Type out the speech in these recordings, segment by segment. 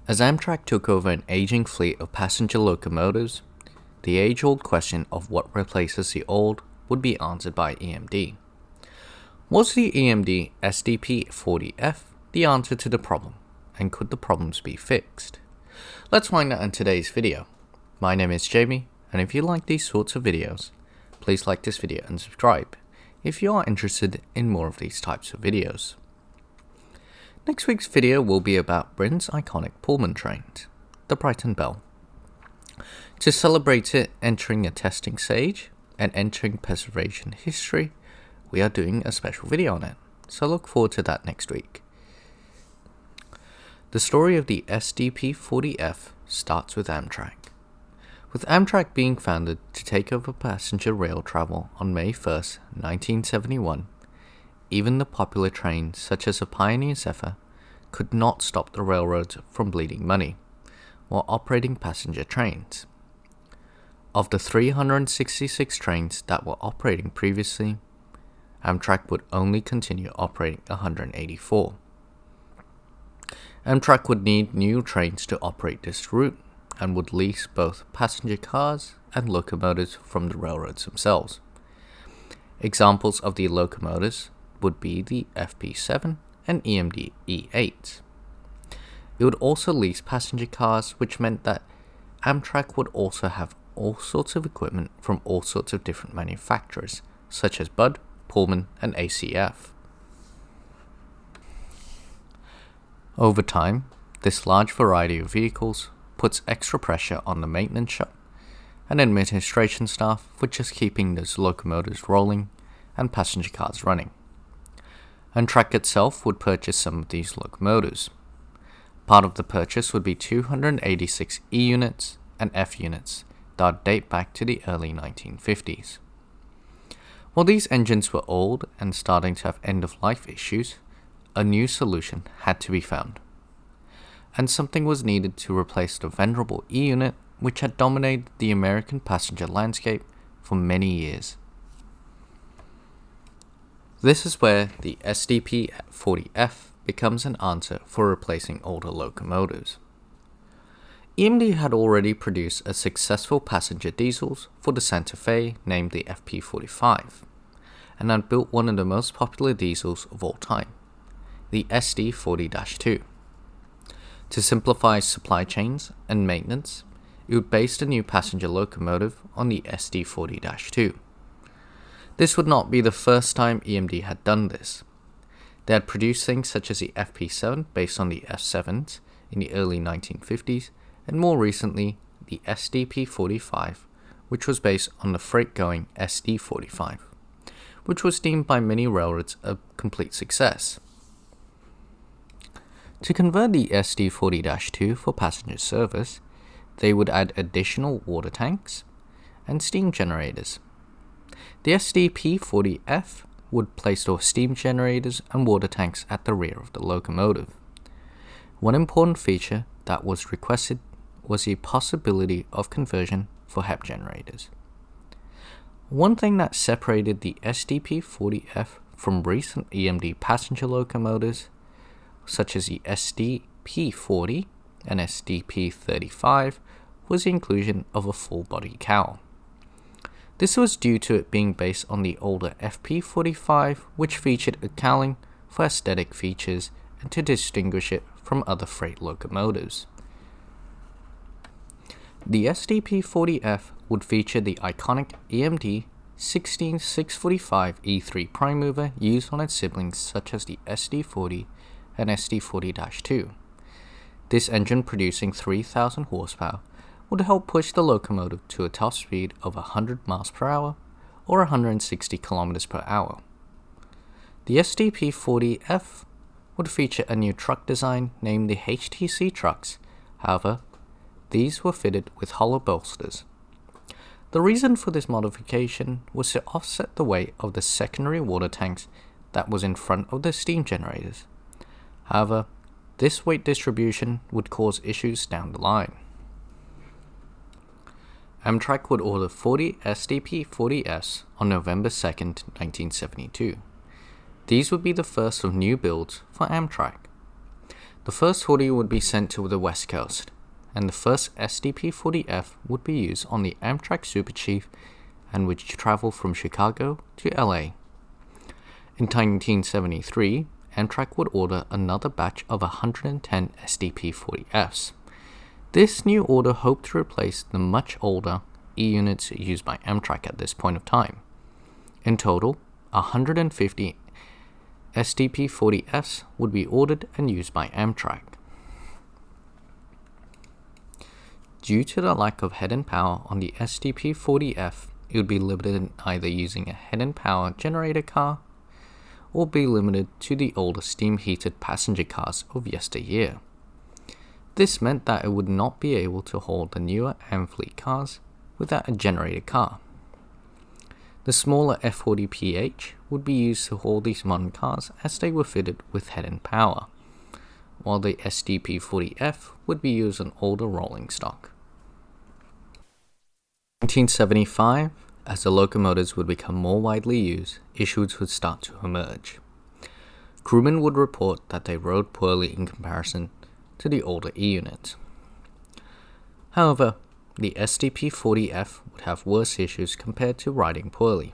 As Amtrak took over an aging fleet of passenger locomotives, the age-old question of what replaces the old would be answered by EMD. Was the EMD SDP40F the answer to the problem, and could the problems be fixed? Let's find out in today's video. My name is Jamie, and if you like these sorts of videos, please like this video and subscribe if you are interested in more of these types of videos. Next week's video will be about Britain's iconic Pullman trains, the Brighton Belle. To celebrate it entering a testing stage and entering preservation history, we are doing a special video on it, so look forward to that next week. The story of the SDP40F starts with Amtrak. With Amtrak being founded to take over passenger rail travel on May 1st, 1971, even the popular trains such as the Pioneer Zephyr could not stop the railroads from bleeding money while operating passenger trains. Of the 366 trains that were operating previously, Amtrak would only continue operating 184. Amtrak would need new trains to operate this route and would lease both passenger cars and locomotives from the railroads themselves. Examples of the locomotives would be the FP7 and EMD E8. It would also lease passenger cars, which meant that Amtrak would also have all sorts of equipment from all sorts of different manufacturers, such as Budd, Pullman, and ACF. Over time, this large variety of vehicles puts extra pressure on the maintenance shop and administration staff for just keeping those locomotives rolling and passenger cars running. Amtrak itself would purchase some of these locomotives. Part of the purchase would be 286 E units and F units that date back to the early 1950s. While these engines were old and starting to have end-of-life issues, a new solution had to be found, and something was needed to replace the venerable E unit which had dominated the American passenger landscape for many years. This is where the SDP40F becomes an answer for replacing older locomotives. EMD had already produced a successful passenger diesels for the Santa Fe named the FP45, and had built one of the most popular diesels of all time, the SD40-2. To simplify supply chains and maintenance, it would base the new passenger locomotive on the SD40-2. This would not be the first time EMD had done this. They had produced things such as the FP7 based on the F7s in the early 1950s, and more recently the SDP45, which was based on the freight-going SD45, which was deemed by many railroads a complete success. To convert the SD40-2 for passenger service, they would add additional water tanks and steam generators. The SDP40F would place those steam generators and water tanks at the rear of the locomotive. One important feature that was requested was the possibility of conversion for HEP generators. One thing that separated the SDP40F from recent EMD passenger locomotives, such as the SDP40 and SDP35, was the inclusion of a full-body cowl. This was due to it being based on the older FP45, which featured a cowling for aesthetic features and to distinguish it from other freight locomotives. The SDP40F would feature the iconic EMD 16645 E3 prime mover used on its siblings such as the SD40 and SD40-2. This engine, producing 3,000 horsepower, would help push the locomotive to a top speed of 100 miles per hour or 160 kilometers per hour. The SDP40F would feature a new truck design named the HTC trucks. However, these were fitted with hollow bolsters. The reason for this modification was to offset the weight of the secondary water tanks that was in front of the steam generators. However, this weight distribution would cause issues down the line. Amtrak would order 40 SDP40Fs on November 2nd, 1972. These would be the first of new builds for Amtrak. The first 40 would be sent to the West Coast, and the first SDP40F would be used on the Amtrak Super Chief and would travel from Chicago to LA. In 1973, Amtrak would order another batch of 110 SDP40Fs. This new order hoped to replace the much older E-units used by Amtrak at this point of time. In total, 150 SDP40Fs would be ordered and used by Amtrak. Due to the lack of head and power on the SDP40F, it would be limited in either using a head and power generator car or be limited to the older steam-heated passenger cars of yesteryear. This meant that it would not be able to hold the newer Amfleet cars without a generator car. The smaller F40PH would be used to haul these modern cars as they were fitted with head and power, while the SDP40F would be used on older rolling stock. 1975, as the locomotives would become more widely used, issues would start to emerge. Crewmen would report that they rode poorly in comparison to the older E-units. However, the SDP40F would have worse issues compared to riding poorly.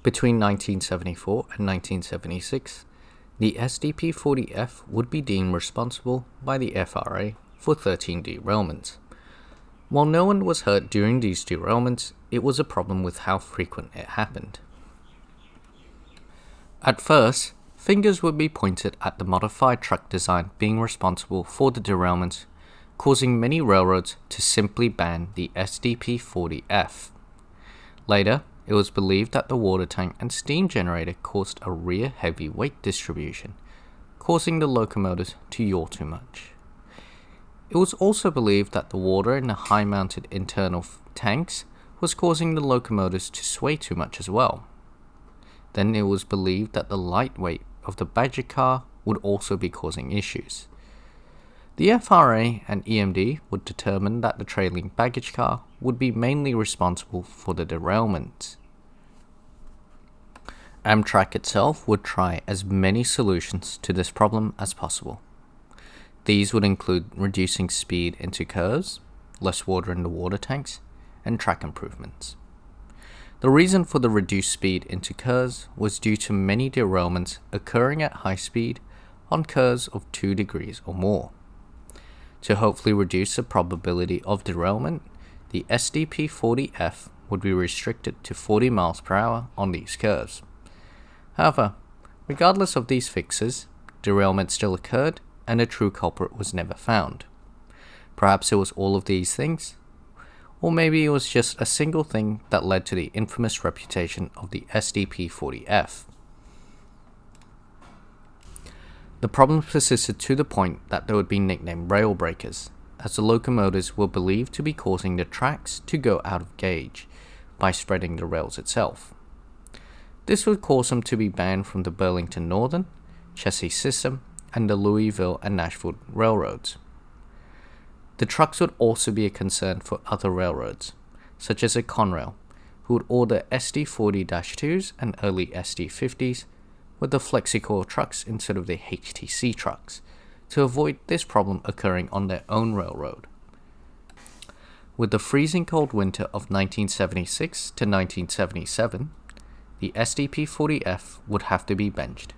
Between 1974 and 1976, the SDP40F would be deemed responsible by the FRA for 13 derailments. While no one was hurt during these derailments, it was a problem with how frequent it happened. At first, fingers would be pointed at the modified truck design being responsible for the derailments, causing many railroads to simply ban the SDP40F. Later, it was believed that the water tank and steam generator caused a rear heavy weight distribution, causing the locomotives to yaw too much. It was also believed that the water in the high-mounted internal tanks was causing the locomotives to sway too much as well. Then it was believed that the light weight of the Badger car would also be causing issues. The FRA and EMD would determine that the trailing baggage car would be mainly responsible for the derailment. Amtrak itself would try as many solutions to this problem as possible. These would include reducing speed into curves, less water in the water tanks, and track improvements. The reason for the reduced speed into curves was due to many derailments occurring at high speed on curves of 2 degrees or more. To hopefully reduce the probability of derailment, the SDP40F would be restricted to 40 miles per hour on these curves. However, regardless of these fixes, derailment still occurred and a true culprit was never found. Perhaps it was all of these things, or maybe it was just a single thing that led to the infamous reputation of the SDP40F. The problem persisted to the point that they would be nicknamed rail breakers, as the locomotives were believed to be causing the tracks to go out of gauge by spreading the rails itself. This would cause them to be banned from the Burlington Northern, Chessie system, and the Louisville and Nashville railroads. The trucks would also be a concern for other railroads, such as a Conrail, who would order SD40-2s and early SD50s with the FlexiCore trucks instead of the HTC trucks, to avoid this problem occurring on their own railroad. With the freezing cold winter of 1976 to 1977, the SDP40F would have to be benched,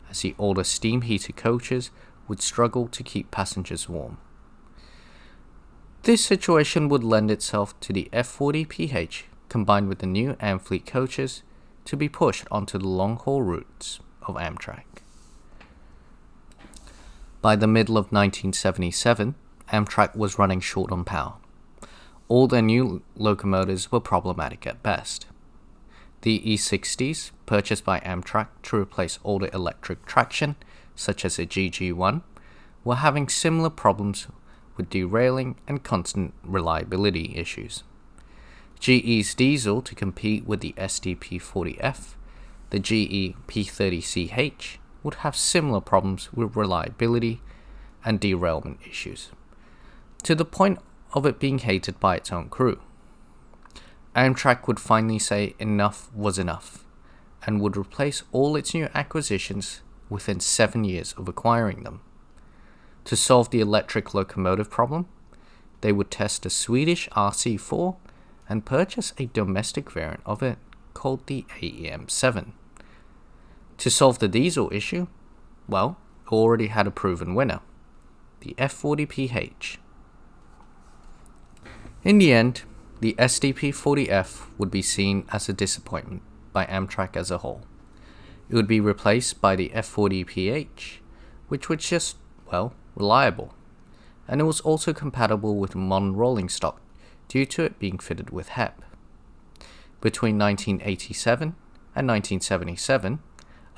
as the older steam-heated coaches would struggle to keep passengers warm. This situation would lend itself to the F40PH combined with the new Amfleet coaches to be pushed onto the long-haul routes of Amtrak. By the middle of 1977, Amtrak was running short on power. All their new locomotives were problematic at best. The E60s, purchased by Amtrak to replace older electric traction, such as the GG1, were having similar problems with derailing and constant reliability issues. GE's diesel to compete with the SDP40F, the GE P30CH, would have similar problems with reliability and derailment issues, to the point of it being hated by its own crew. Amtrak would finally say enough was enough, and would replace all its new acquisitions within 7 years of acquiring them. To solve the electric locomotive problem, they would test a Swedish RC4 and purchase a domestic variant of it called the AEM7. To solve the diesel issue, well, it already had a proven winner, the F40PH. In the end, the SDP40F would be seen as a disappointment by Amtrak as a whole. It would be replaced by the F40PH, which was just, well, reliable, and it was also compatible with modern rolling stock due to it being fitted with HEP. Between 1987 and 1977,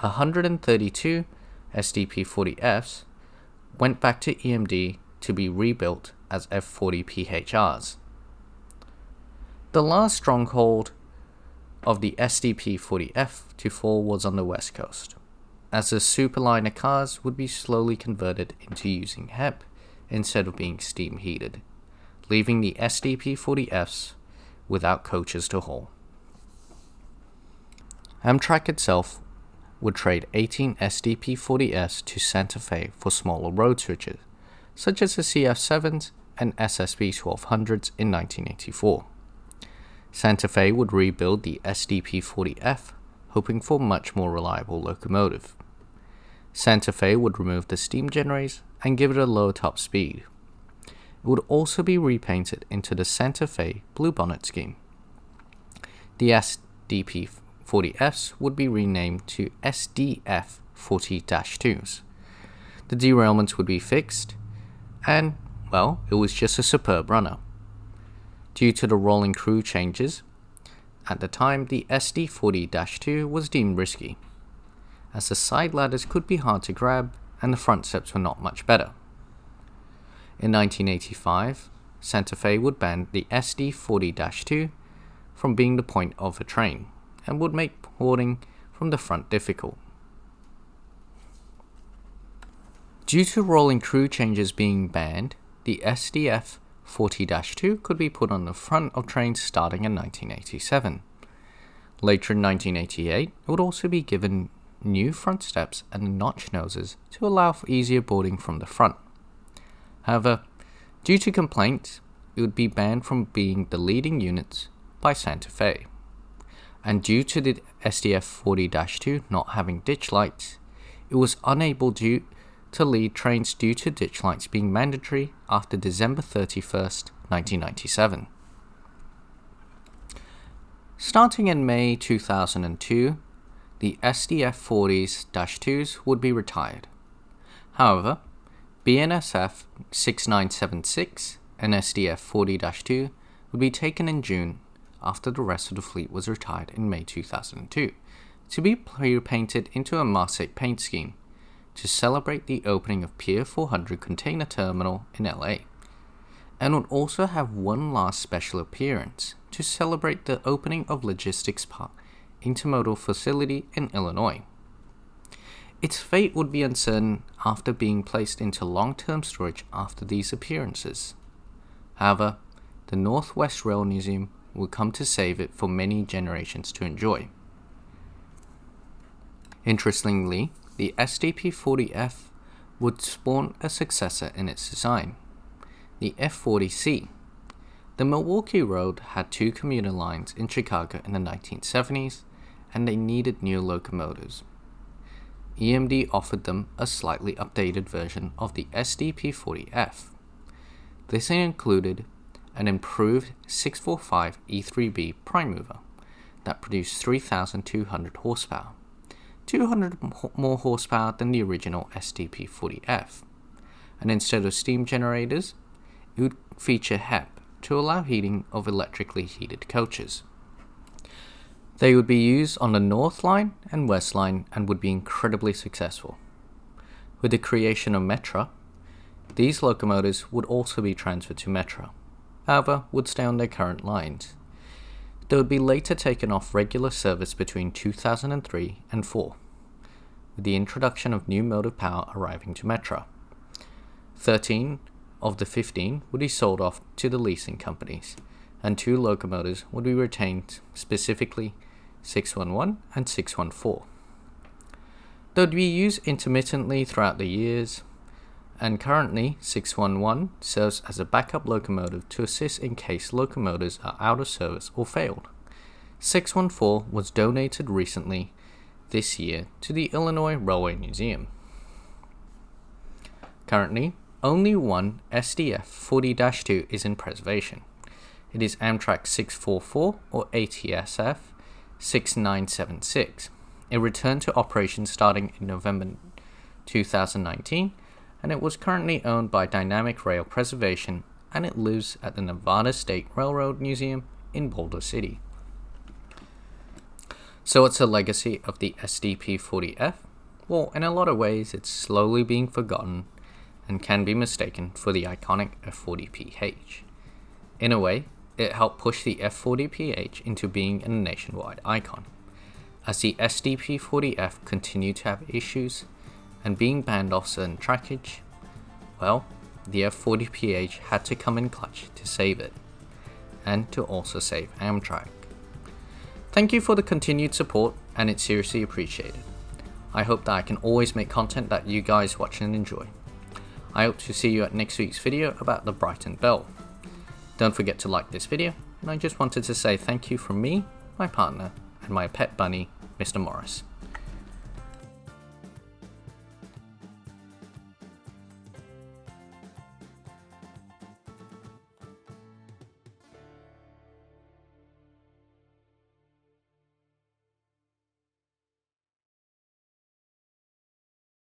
132 SDP40Fs went back to EMD to be rebuilt as F40PHRs. The last stronghold of the SDP40F to fall was on the West Coast, as the superliner cars would be slowly converted into using HEP instead of being steam heated, leaving the SDP40Fs without coaches to haul. Amtrak itself would trade 18 SDP40Fs to Santa Fe for smaller road switches, such as the CF7s and SSB1200s in 1984. Santa Fe would rebuild the SDP40F, hoping for a much more reliable locomotive. Santa Fe would remove the steam generators and give it a lower top speed. It would also be repainted into the Santa Fe Bluebonnet scheme. The SDP40Fs would be renamed to SDF40-2s. The derailments would be fixed, and, well, it was just a superb runner. Due to the rolling crew changes, at the time the SD40-2 was deemed risky, as the side ladders could be hard to grab and the front steps were not much better. In 1985, Santa Fe would ban the SD40-2 from being the point of a train and would make boarding from the front difficult. Due to rolling crew changes being banned, the SDF40-2 could be put on the front of trains starting in 1987. Later in 1988, it would also be given new front steps and notch noses to allow for easier boarding from the front. However, due to complaints, it would be banned from being the leading units by Santa Fe. And due to the SDF40-2 not having ditch lights, it was unable to lead trains due to ditch lights being mandatory after December 31st, 1997. Starting in May 2002, the SDF40-2s would be retired. However, BNSF 6976 and SDF40-2 would be taken in June after the rest of the fleet was retired in May 2002 to be repainted into a Marseille paint scheme to celebrate the opening of Pier 400 container terminal in LA, and would also have one last special appearance to celebrate the opening of Logistics Park Intermodal Facility in Illinois. Its fate would be uncertain after being placed into long-term storage after these appearances. However, the Northwest Rail Museum would come to save it for many generations to enjoy. Interestingly, the SDP40F would spawn a successor in its design, the F40C. The Milwaukee Road had two commuter lines in Chicago in the 1970s, and they needed new locomotives. EMD offered them a slightly updated version of the SDP40F. This included an improved 645 E3B prime mover that produced 3,200 horsepower, 200 more horsepower than the original SDP40F, and instead of steam generators, it would feature HEP to allow heating of electrically heated coaches. They would be used on the North Line and West Line and would be incredibly successful. With the creation of Metra, these locomotives would also be transferred to Metra, however would stay on their current lines. They would be later taken off regular service between 2003 and 4, with the introduction of new motive power arriving to Metra. 13 of the 15 would be sold off to the leasing companies, and 2 locomotives would be retained, specifically 611 and 614. They would be used intermittently throughout the years, and currently 611 serves as a backup locomotive to assist in case locomotives are out of service or failed. 614 was donated recently this year to the Illinois Railway Museum. Currently, only one SDP40-2 is in preservation. It is Amtrak 644 or ATSF 6976. It returned to operation starting in November 2019, and it was currently owned by Dynamic Rail Preservation, and it lives at the Nevada State Railroad Museum in Boulder City. So what's the legacy of the SDP40F? Well, in a lot of ways, it's slowly being forgotten and can be mistaken for the iconic F40PH. In a way, it helped push the F40PH into being a nationwide icon. As the SDP40F continued to have issues and being banned off certain trackage, well, the F40PH had to come in clutch to save it, and to also save Amtrak. Thank you for the continued support, and it's seriously appreciated. I hope that I can always make content that you guys watch and enjoy. I hope to see you at next week's video about the Brighton Bell. Don't forget to like this video, and I just wanted to say thank you from me, my partner, and my pet bunny, Mr. Morris.